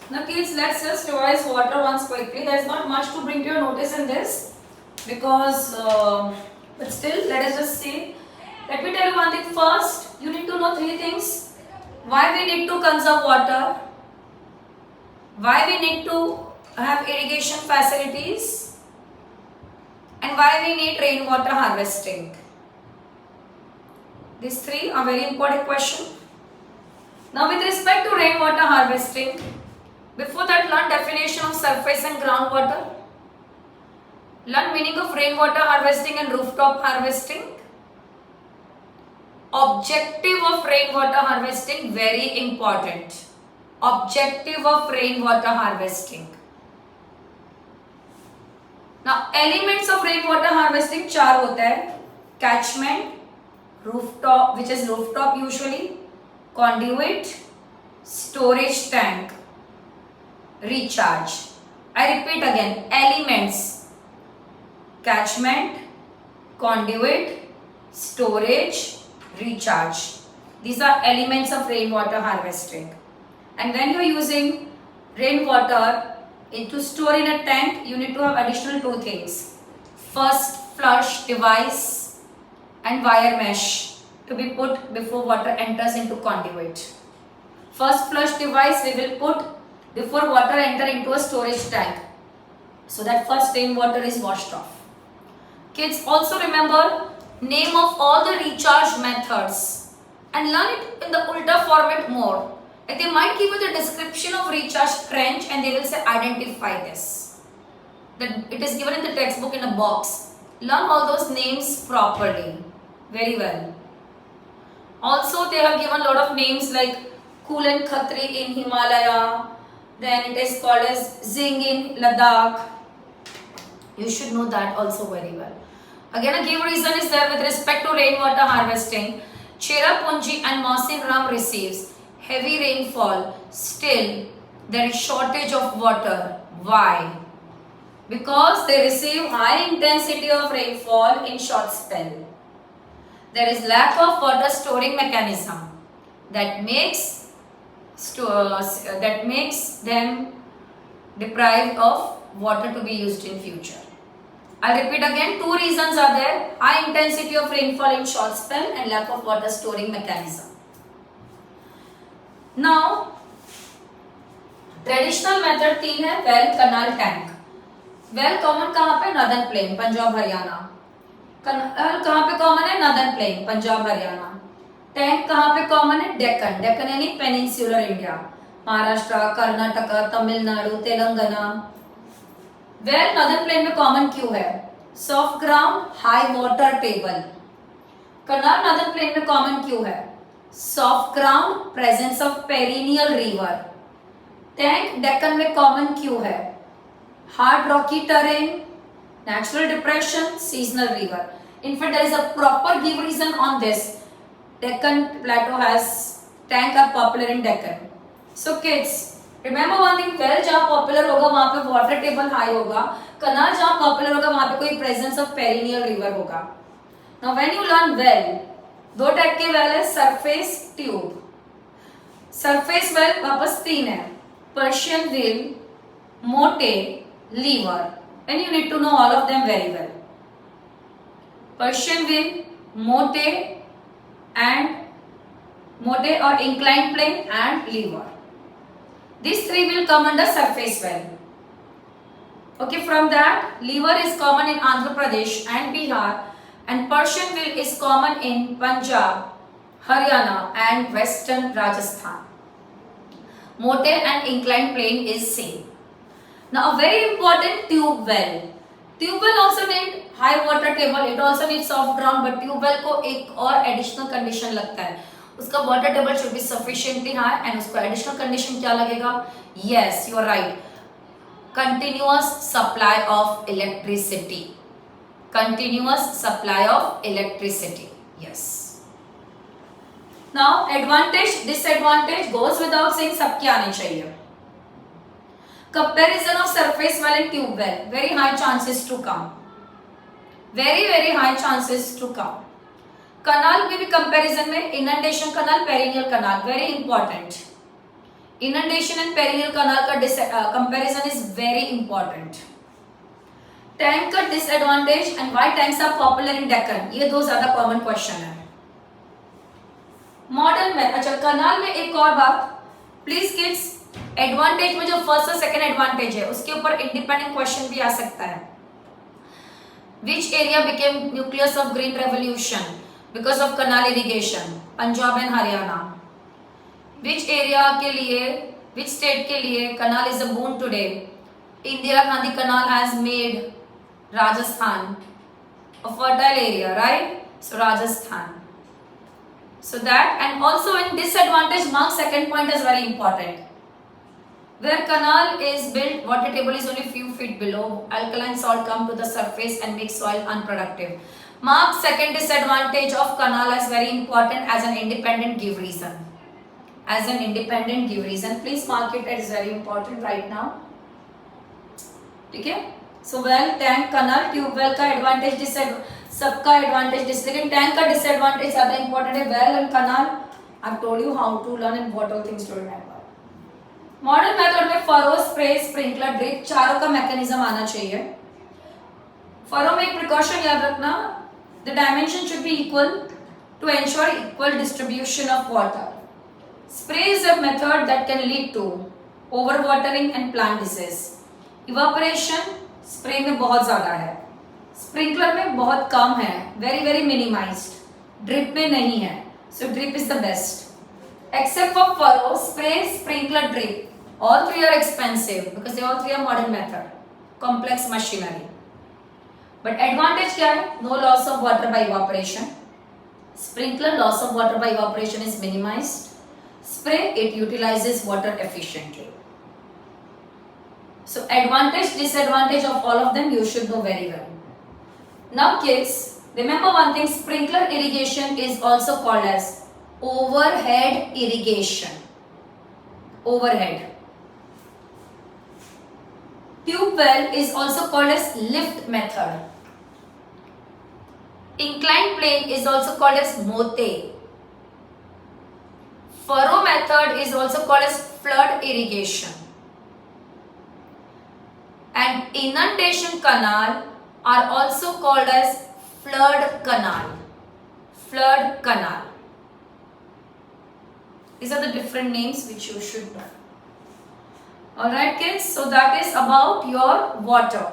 Now kids, let's just revise water once quickly. There's not much to bring to your notice in this because, but still, let us just see. Let me tell you one thing first. You need to know three things. Why we need to conserve water, why we need to have irrigation facilities, and why we need rainwater harvesting. These three are very important questions. Now with respect to rainwater harvesting, before that learn definition of surface and groundwater, learn meaning of rainwater harvesting and rooftop harvesting, objective of rainwater harvesting, very important, objective of rainwater harvesting. Now elements of rainwater harvesting चार होता है, catchment, rooftop which is rooftop usually, conduit, storage tank, recharge. I repeat again, elements, catchment, conduit, storage, recharge. These are elements of rainwater harvesting. And when you are using rainwater to store in a tank, you need to have additional two things. First, flush device and wire mesh to be put before water enters into conduit. First flush device we will put before water enter into a storage tank, so that first rainwater is washed off. Kids, also remember name of all the recharge methods and learn it in the ulta format more. Like they might give you the description of recharge trench and they will say identify this. That it is given in the textbook in a box. Learn all those names properly. Very well. Also they have given a lot of names like Kulan Khatri in Himalaya. Then it is called as Zing in Ladakh. You should know that also very well. Again, a give reason is there with respect to rainwater harvesting. Cherrapunji and Mausim Ram receives heavy rainfall. Still, there is shortage of water. Why? Because they receive high intensity of rainfall in short spell. There is lack of water storing mechanism that makes them deprived of water to be used in future. I'll repeat again, two reasons are there: high intensity of rainfall in short spell and lack of water storing mechanism. Now, traditional method तीन है, well, canal, tank. Well common कहाँ पे? Northern plain, Punjab Haryana. Canal कहाँ पे common है? Northern plain, Punjab Haryana. Tank कहाँ पे common है? डेक्कन. डेक्कन यानी peninsular India, Maharashtra, Karnataka, Tamil Nadu, Telangana. Well northern plain में कॉमन क्यों है? Soft ground, high water table. Canal northern plain में कॉमन क्यों है? Soft ground, presence of perennial river. Tank Deccan में कॉमन क्यों है? Hard Rocky terrain, natural depression, seasonal river. In fact, there is a proper give reason on this. Deccan plateau has tank are popular in Deccan. So kids, remember one thing, well जहाँ popular होगा वहाँ पे water table high होगा, canal जहाँ popular होगा वहाँ पे कोई presence of perennial river होगा. Now when you learn well, दो टाइप के well है, surface, tube. Surface well वापस तीन है, Persian wheel, motte, lever. And you need to know all of them very well. Persian wheel, motte or inclined plane and lever. These three will come under surface well. Okay, from that, lever is common in Andhra Pradesh and Bihar, and Persian wheel is common in Punjab, Haryana and Western Rajasthan. Motte and inclined plane is same. Now a very important tube well. Tube well also need high water table. It also needs soft ground, but tube well को एक और additional condition लगता है. उसका water table should be sufficiently high and उसको additional condition क्या लगेगा? Yes, you are right. Continuous supply of electricity. Continuous supply of electricity. Yes. Now advantage, disadvantage goes without saying सबके आने चाहिए. Comparison of surface well and tube well, very high chances to come. Very high chances to come. Canal में भी comparison में inundation canal, perennial canal, very important. Inundation and perennial canal का comparison is very important. Tank का disadvantage and why tanks are popular in Deccan, ये दो ज्यादा common question है. Modern में अच्छा कनाल में एक और बात प्लीज किड्स, एडवांटेज में जो फर्स्ट और सेकंड एडवांटेज है उसके ऊपर इंडिपेंडेंट क्वेश्चन भी आ सकता है. Which area became nucleus of green revolution because of canal irrigation? Punjab and Haryana. Which area के लिए, विच स्टेट के लिए canal is a boon today? Indira Gandhi canal has made Rajasthan a fertile area, right? So Rajasthan. So that, and also in disadvantage mark second point is very important. Where canal is built, water table is only few feet below. Alkaline salt come to the surface and make soil unproductive. Mark second disadvantage of canal as very important as an independent give reason. As an independent give reason. Please mark it as very important right now. ठीक है? So well, tank canal, tubewell का advantage सबका advantage लेकिन tank का disadvantage ज्यादा important है. Well and canal I have told you how to learn and what all things to remember. Modern method में furrow, spray, sprinkler, drip चारों का mechanism आना चाहिए. फरो में एक प्रिकॉशन याद रखना, the dimension should be equal to ensure equal distribution of water. Spray is a method that can lead to over watering and plant disease. Evaporation spray में बहुत ज्यादा है, स्प्रिंकलर में बहुत कम है, वेरी वेरी मिनिमाइज्ड. ड्रिप में नहीं है, so drip is the best except for furrow, spray, sprinkler, drip. All three are expensive because they all three are modern method, complex machinery. But advantage क्या है? No loss of water by evaporation. Sprinkler loss of water by evaporation is minimised. Spray it utilises water efficiently. So advantage, disadvantage of all of them you should know very well. Now kids, remember one thing, sprinkler irrigation is also called as overhead irrigation. Overhead. Tube well is also called as lift method. Inclined plane is also called as motte. Furrow method is also called as flood irrigation. And inundation canal are also called as flood canal. Flood canal. These are the different names which you should know. Alright kids, so that is about your water.